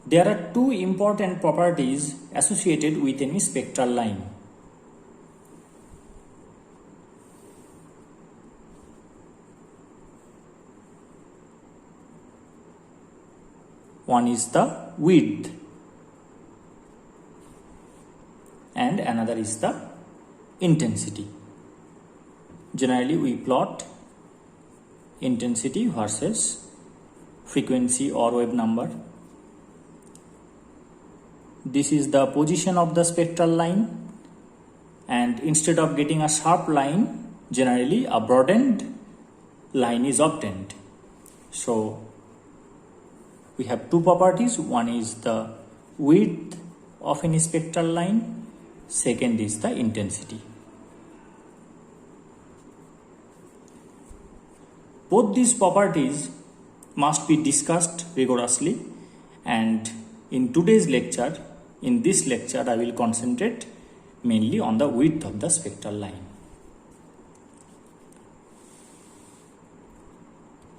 There are two important properties associated with any spectral line. One is the width and another is the intensity. Generally, we plot intensity versus frequency or wave number. This is the position of the spectral line, and instead of getting a sharp line, generally a broadened line is obtained. So we have two properties. One is the width of any spectral line, second is the intensity. Both these properties must be discussed rigorously, and in today's lecture, in this lecture, I will concentrate mainly on the width of the spectral line.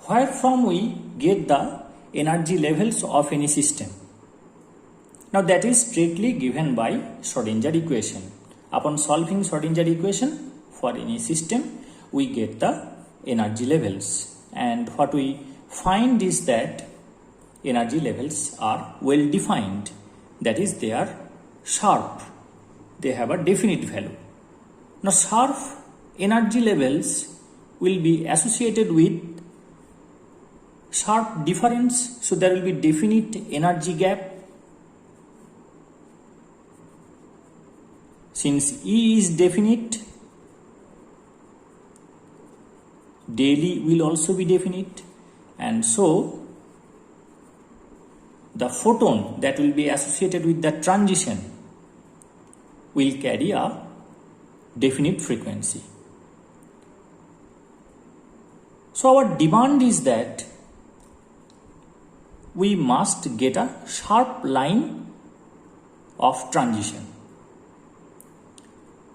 Where from we get the energy levels of any system? Now that is strictly given by Schrodinger equation. Upon solving Schrodinger equation for any system, we get the energy levels, and what we find is that energy levels are well defined. That is, they are sharp. They have a definite value. Now sharp energy levels will be associated with sharp difference, so there will be definite energy gap. Since E is definite, daily will also be definite, and so the photon that will be associated with the transition will carry a definite frequency. So our demand is that we must get a sharp line of transition.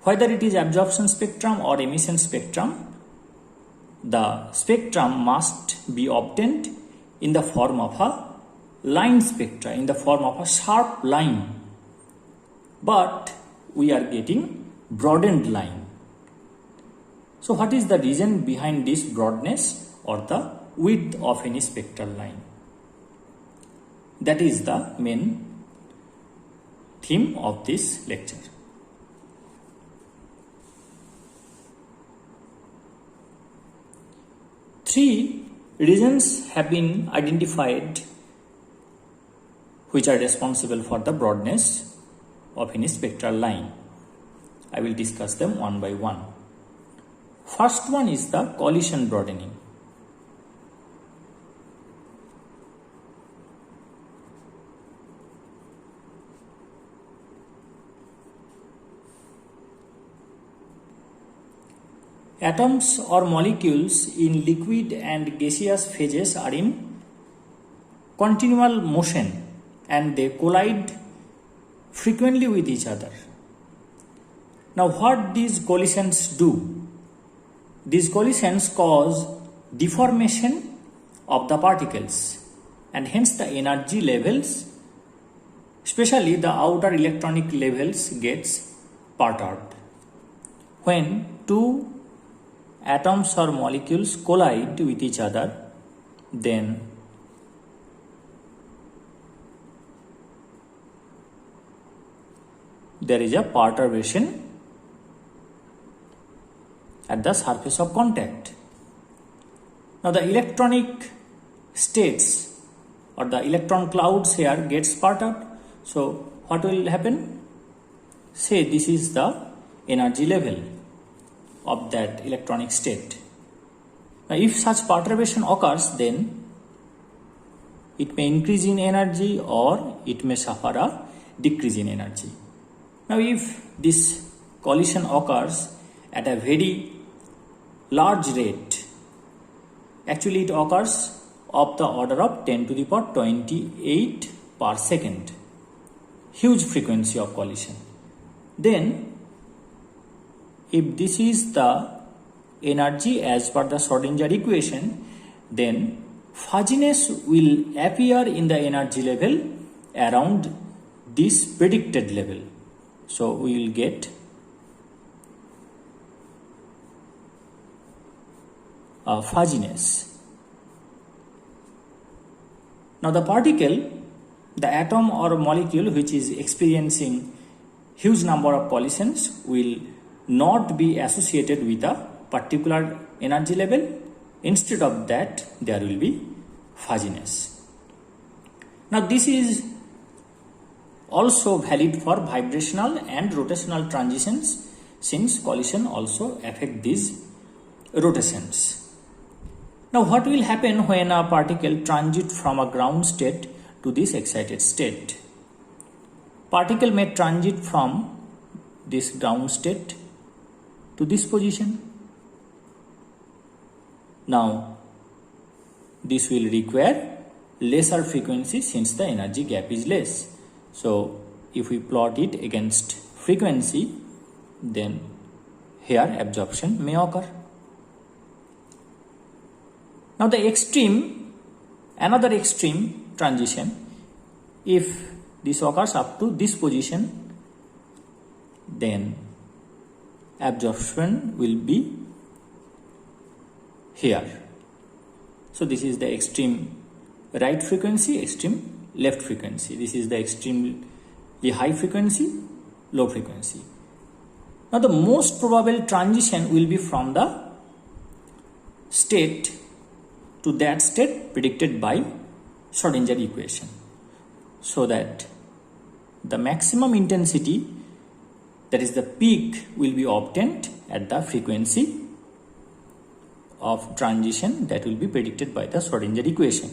Whether it is absorption spectrum or emission spectrum, the spectrum must be obtained in the form of a line spectra, in the form of a sharp line, but we are getting broadened line. So what is the reason behind this broadness or the width of any spectral line? That is the main theme of this lecture. Three reasons have been identified which are responsible for the broadness of any spectral line. I will discuss them one by one. First one is the collision broadening. Atoms or molecules in liquid and gaseous phases are in continual motion and they collide frequently with each other. Now what these collisions do? These collisions cause deformation of the particles, and hence the energy levels, especially the outer electronic levels, gets perturbed. When two atoms or molecules collide with each other, then there is a perturbation at the surface of contact. Now the electronic states or the electron clouds here gets perturbed. So what will happen? Say this is the energy level of that electronic state. Now if such perturbation occurs, then it may increase in energy or it may suffer a decrease in energy. Now if this collision occurs at a very large rate, actually it occurs of the order of 10 to the power 28 per second, huge frequency of collision, then if this is the energy as per the Schrodinger equation, then fuzziness will appear in the energy level around this predicted level. So we will get a fuzziness. Now the particle, the atom or molecule which is experiencing huge number of collisions will not be associated with a particular energy level. Instead of that, there will be fuzziness. Now this is also valid for vibrational and rotational transitions, since collision also affect these rotations. Now what will happen when a particle transits from a ground state to this excited state? Particle may transit from this ground state to this position. Now this will require lesser frequency since the energy gap is less. So if we plot it against frequency, then here absorption may occur. Now the another extreme transition, if this occurs up to this position, then absorption will be here. So this is the extreme right frequency, extreme left frequency. This is the extremely high frequency, low frequency. Now the most probable transition will be from the state to that state predicted by Schrodinger equation, so that the maximum intensity, that is the peak, will be obtained at the frequency of transition that will be predicted by the Schrodinger equation.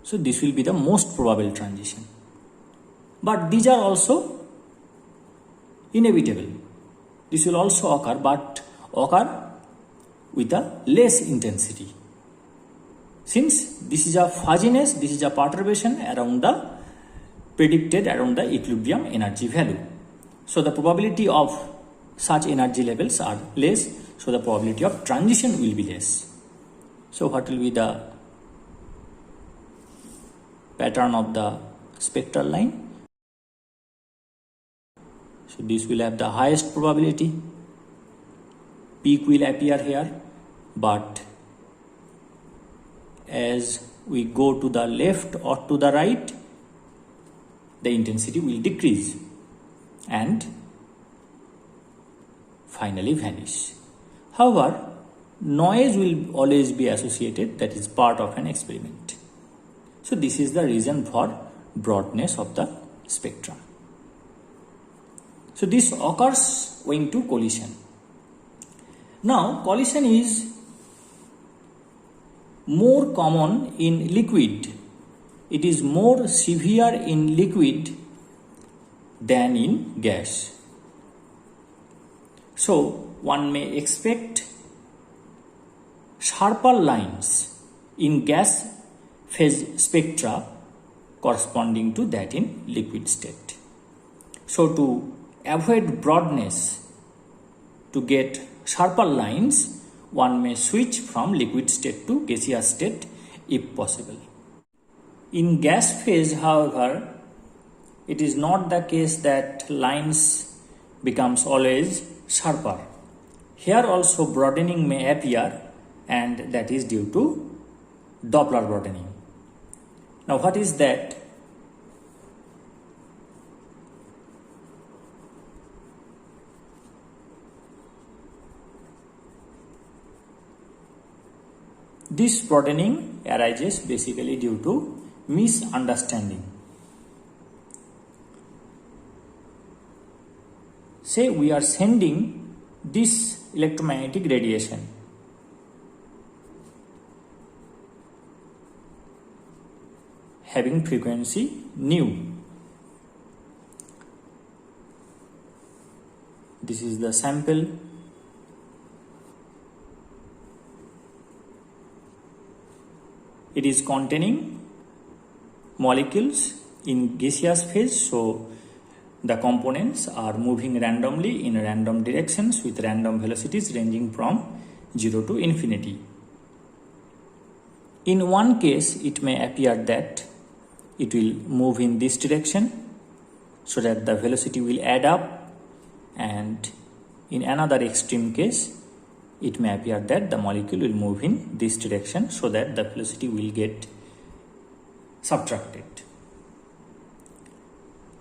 So this will be the most probable transition. But these are also inevitable. This will also occur, but occur with a less intensity. Since this is a fuzziness, this is a perturbation around the equilibrium energy value. So the probability of such energy levels are less, so the probability of transition will be less. So what will be the pattern of the spectral line? So this will have the highest probability. Peak will appear here, but as we go to the left or to the right, the intensity will decrease and finally vanish. However, noise will always be associated, that is part of an experiment. So this is the reason for broadness of the spectrum. So this occurs owing to collision. Now collision is more common in liquid. It is more severe in liquid than in gas. So one may expect sharper lines in gas phase spectra corresponding to that in liquid state. So to avoid broadness, to get sharper lines, one may switch from liquid state to gaseous state if possible. In gas phase, however, it is not the case that lines becomes always sharper. Here also broadening may appear, and that is due to Doppler broadening. Now what is that? This broadening arises basically due to misunderstanding. Say we are sending this electromagnetic radiation. Having frequency nu. This is the sample. It is containing molecules in gaseous phase, so the components are moving randomly in random directions with random velocities ranging from 0 to infinity. In one case, it may appear that it will move in this direction so that the velocity will add up, and in another extreme case it may appear that the molecule will move in this direction so that the velocity will get subtracted.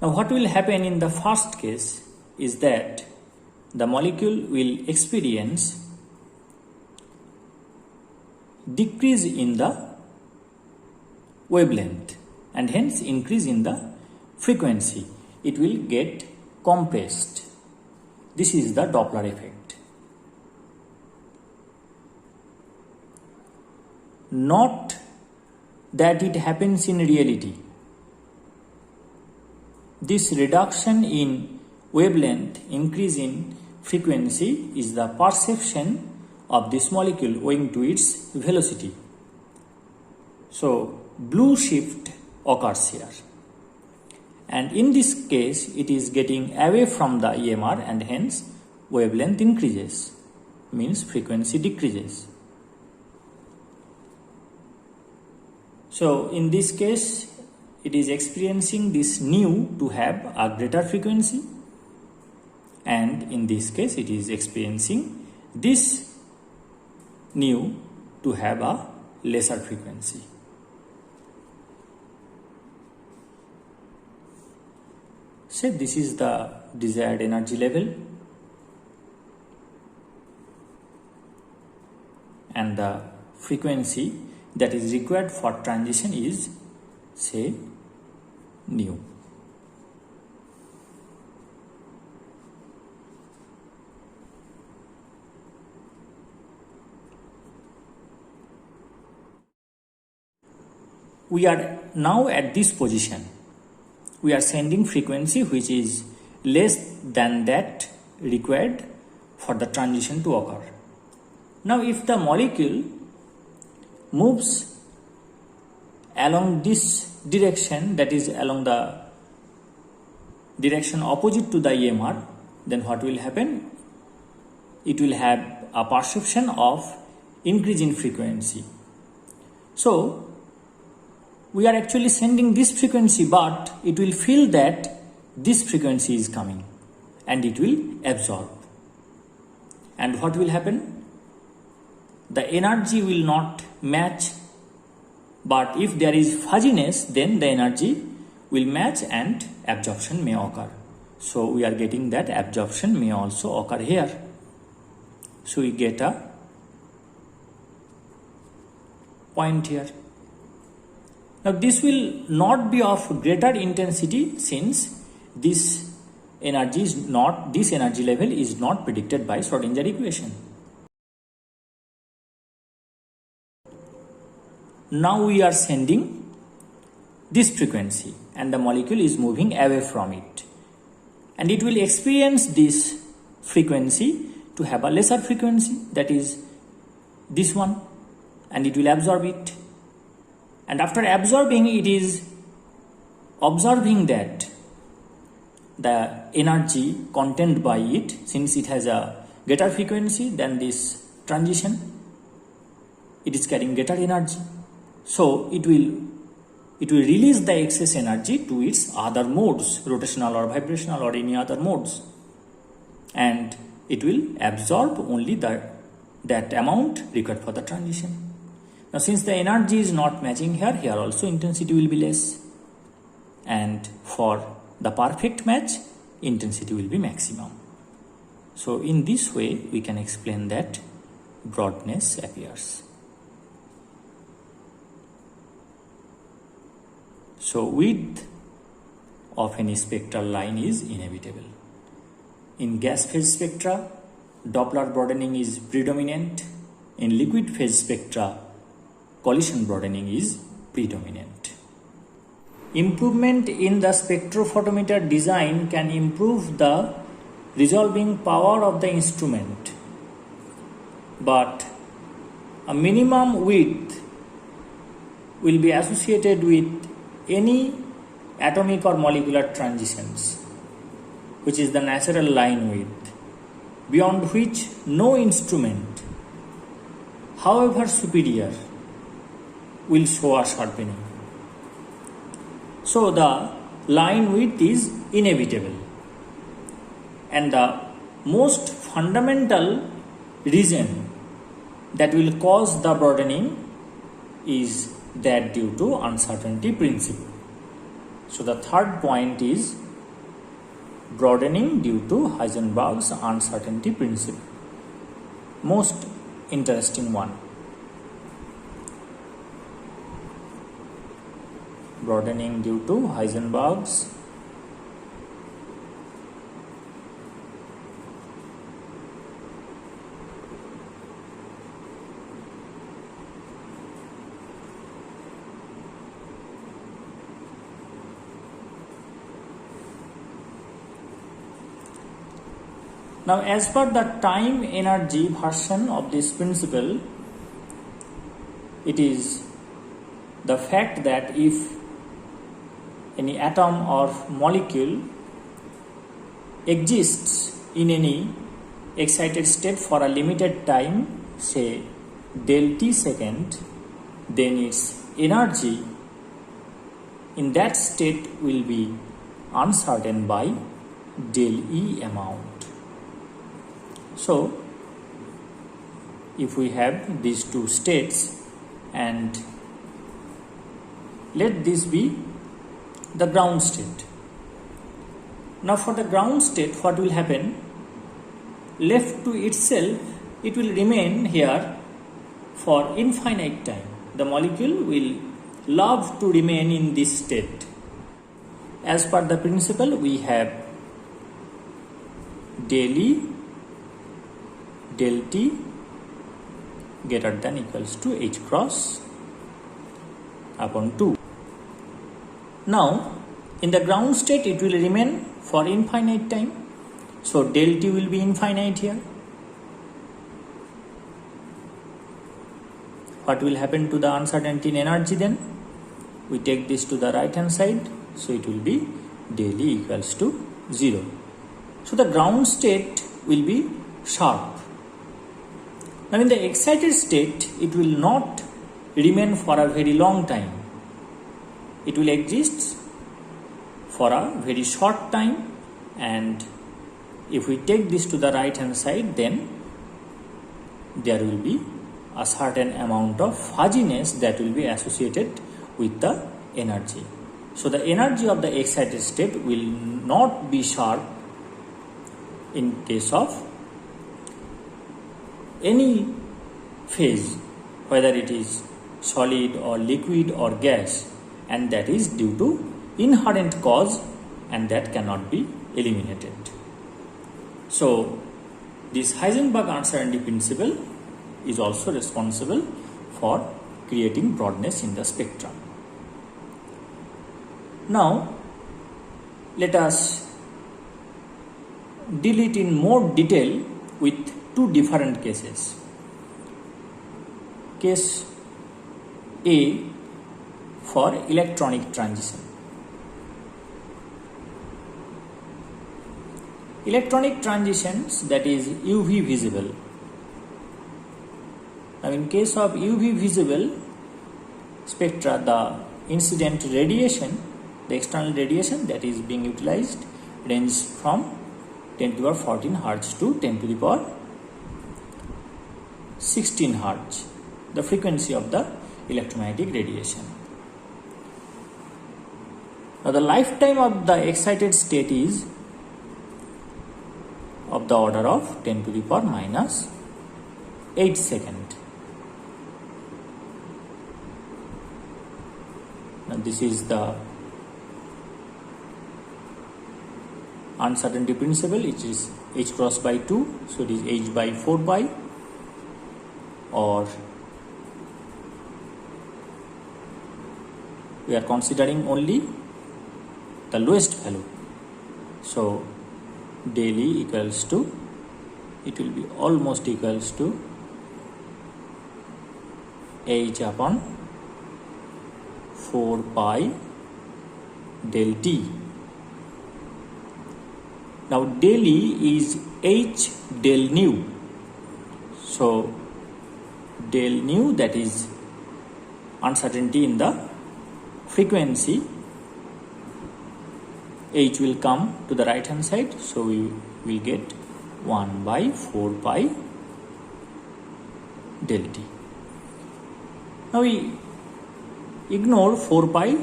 Now what will happen in the first case is that the molecule will experience decrease in the wavelength and hence increase in the frequency. It will get compressed. This is the Doppler effect. Not that it happens in reality. This reduction in wavelength, increase in frequency is the perception of this molecule owing to its velocity. So blue shift occurs here, and in this case it is getting away from the EMR and hence wavelength increases, means frequency decreases. So in this case it is experiencing this nu to have a greater frequency, and in this case it is experiencing this nu to have a lesser frequency. Say this is the desired energy level, and the frequency that is required for transition is, say, nu. We are now at this position. We are sending frequency which is less than that required for the transition to occur. Now if the molecule moves along this direction, that is along the direction opposite to the EMR, then what will happen? It will have a perception of increase in frequency. So we are actually sending this frequency, but it will feel that this frequency is coming and it will absorb. And what will happen? The energy will not match, but if there is fuzziness, then the energy will match and absorption may occur. So we are getting that absorption may also occur here. So we get a point here. Now this will not be of greater intensity since this energy level is not predicted by Schrodinger equation. Now we are sending this frequency and the molecule is moving away from it, and it will experience this frequency to have a lesser frequency, that is this one, and it will absorb it. And after absorbing, it is observing that the energy contained by it, since it has a greater frequency than this transition, it is carrying greater energy. So it will release the excess energy to its other modes, rotational or vibrational or any other modes, and it will absorb only that amount required for the transition. Now since the energy is not matching here also intensity will be less, and for the perfect match intensity will be maximum. So in this way we can explain that broadness appears. So width of any spectral line is inevitable. In gas phase spectra, Doppler broadening is predominant. In liquid phase spectra, collision broadening is predominant. Improvement in the spectrophotometer design can improve the resolving power of the instrument, but a minimum width will be associated with any atomic or molecular transitions, which is the natural line width, beyond which no instrument, however superior, will show a sharpening. So the line width is inevitable, and the most fundamental reason that will cause the broadening is that due to uncertainty principle. So the third point is broadening due to Heisenberg's uncertainty principle. Most interesting one. Broadening due to Heisenberg's Now, as per the time energy version of this principle, it is the fact that if any atom or molecule exists in any excited state for a limited time, say del t second, then its energy in that state will be uncertain by del E amount. So, if we have these two states and let this be the ground state. Now for the ground state, what will happen? Left to itself, it will remain here for infinite time. The molecule will love to remain in this state. As per the principle, we have del E del T greater than equals to H cross upon 2. Now, in the ground state, it will remain for infinite time. So, del T will be infinite here. What will happen to the uncertainty in energy then? We take this to the right hand side. So, it will be del E equals to 0. So, the ground state will be sharp. Now, in the excited state, it will not remain for a very long time. It will exist for a very short time, and if we take this to the right hand side, then there will be a certain amount of fuzziness that will be associated with the energy. So the energy of the excited state will not be sharp in case of any phase, whether it is solid or liquid or gas, and that is due to inherent cause, and that cannot be eliminated. So this Heisenberg uncertainty principle is also responsible for creating broadness in the spectrum. Now let us deal it in more detail with two different cases. Case A for electronic transition. Electronic transitions, that is UV visible. Now in case of UV visible spectra, the incident radiation, the external radiation that is being utilized, ranges from 10 to the power 14 Hz to 10 to the power 16 Hz, the frequency of the electromagnetic radiation. Now the lifetime of the excited state is of the order of 10 to the power minus 8 seconds. Now this is the uncertainty principle, which is h cross by 2, so it is h by 4 pi, or we are considering only the lowest value. So del E equals to, it will be almost equals to h upon 4 pi del T. Now del E is h del nu. So del nu, that is uncertainty in the frequency, h will come to the right hand side, so we will get 1 by 4 pi del t. Now we ignore 4 pi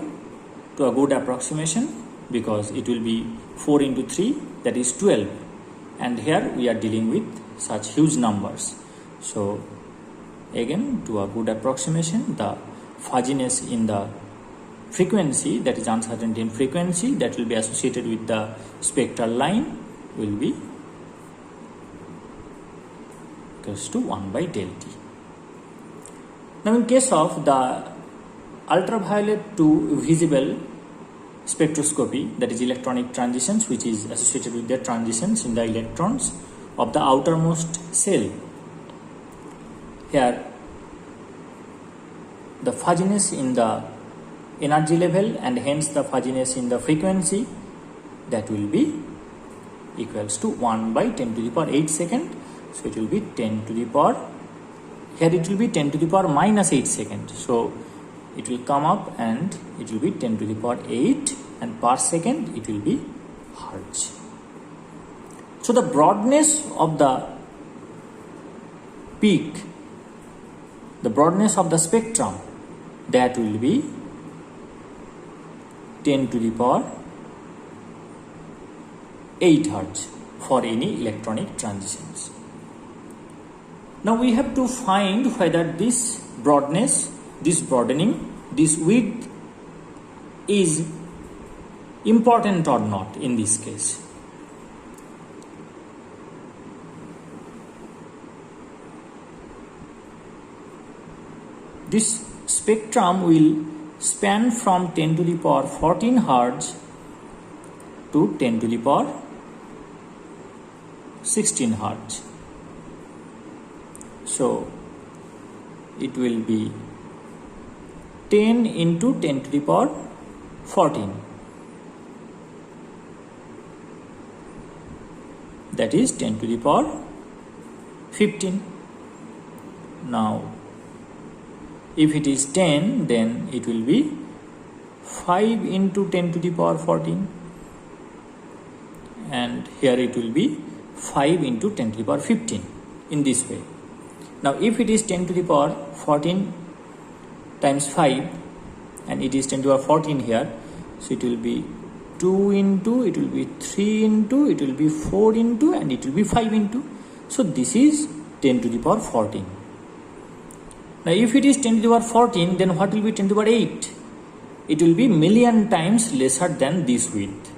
to a good approximation because it will be 4 into 3, that is 12, and here we are dealing with such huge numbers. So again, to a good approximation, the fuzziness in the frequency, that is uncertainty in frequency, that will be associated with the spectral line will be equals to 1 by del t. Now in case of the ultraviolet to visible spectroscopy, that is electronic transitions, which is associated with the transitions in the electrons of the outermost cell, here the fuzziness in the energy level and hence the fuzziness in the frequency, that will be equals to 1 by 10 to the power 8 second. So it will be 10 to the power, here it will be 10 to the power minus 8 second. So it will come up and it will be 10 to the power 8, and per second it will be hertz. So the broadness of the peak, the broadness of the spectrum, that will be 10 to the power 8 hertz for any electronic transitions. Now we have to find whether this broadness, this broadening, this width is important or not in this case. This spectrum will span from 10 to the power 14 hertz to 10 to the power 16 hertz. So it will be 10 into 10 to the power 14, that is 10 to the power 15. Now if it is 10, then it will be 5 into 10 to the power 14, and here it will be 5 into 10 to the power 15, in this way. Now if it is 10 to the power 14 times 5 and it is 10 to the power 14 here, so it will be 2 into, it will be 3 into, it will be 4 into, and it will be 5 into. So this is 10 to the power 14. Now if it is 10 to the power 14, then what will be 10 to the power 8? It will be million times lesser than this width.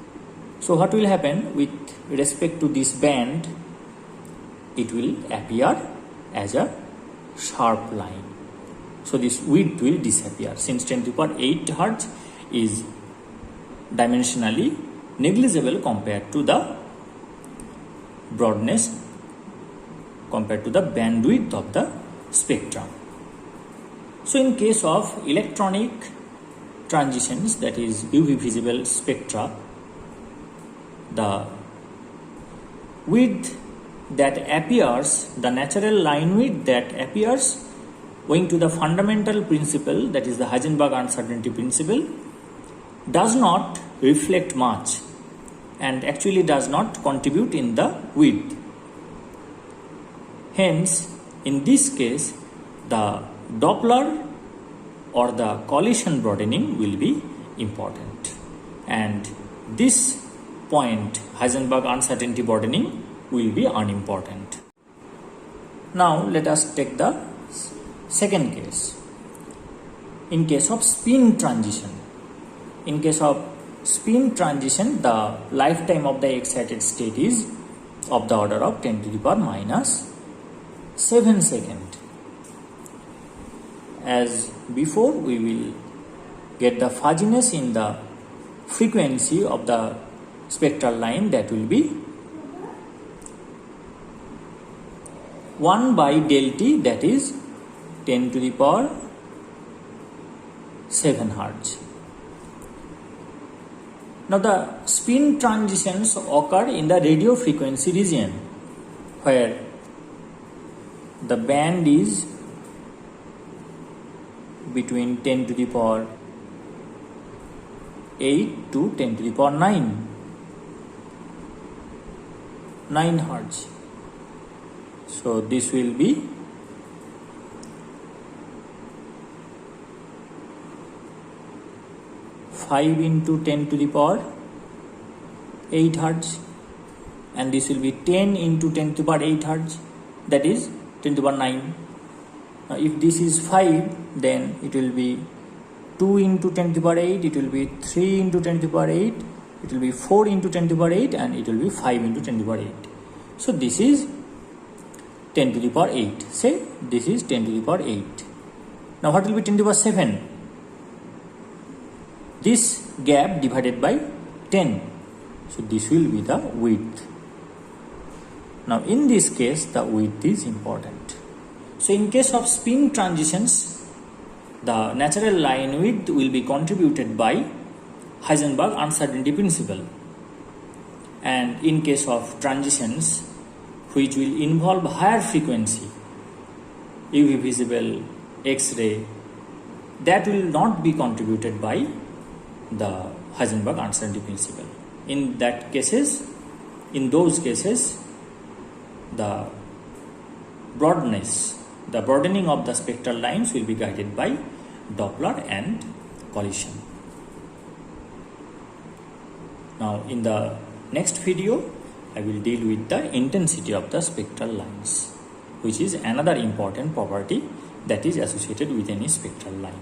So what will happen with respect to this band? It will appear as a sharp line. So this width will disappear, since 10 to the power 8 hertz is dimensionally negligible compared to the broadness, compared to the bandwidth of the spectrum. So in case of electronic transitions, that is UV visible spectra, the width that appears, the natural line width that appears owing to the fundamental principle, that is the Heisenberg uncertainty principle, does not reflect much and actually does not contribute in the width. Hence, in this case, the Doppler or the collision broadening will be important, and this point, Heisenberg uncertainty broadening, will be unimportant. Now let us take the second case. In case of spin transition, in case of spin transition, the lifetime of the excited state is of the order of 10 to the power minus 7 seconds. As before, we will get the fuzziness in the frequency of the spectral line, that will be 1 by del t, that is 10 to the power 7 hertz. Now the spin transitions occur in the radio frequency region, where the band is between 10 to the power 8 to 10 to the power 9. 9 Hertz. So this will be 5 into 10 to the power 8 Hertz, and this will be 10 into 10 to the power 8 Hertz, that is 10 to the power 9. Now if this is 5, then it will be 2 into 10 to the power 8, it will be 3 into 10 to the power 8, it will be 4 into 10 to the power 8, and it will be 5 into 10 to the power 8. So this is 10 to the power 8. Say this is 10 to the power 8. Now what will be 10 to the power 7? This gap divided by 10. So this will be the width. Now in this case, the width is important. So in case of spin transitions, the natural line width will be contributed by Heisenberg uncertainty principle. And in case of transitions which will involve higher frequency, UV visible, X-ray, that will not be contributed by the Heisenberg uncertainty principle. In those cases, the broadening of the spectral lines will be guided by Doppler and collision. Now in the next video, I will deal with the intensity of the spectral lines, which is another important property that is associated with any spectral line.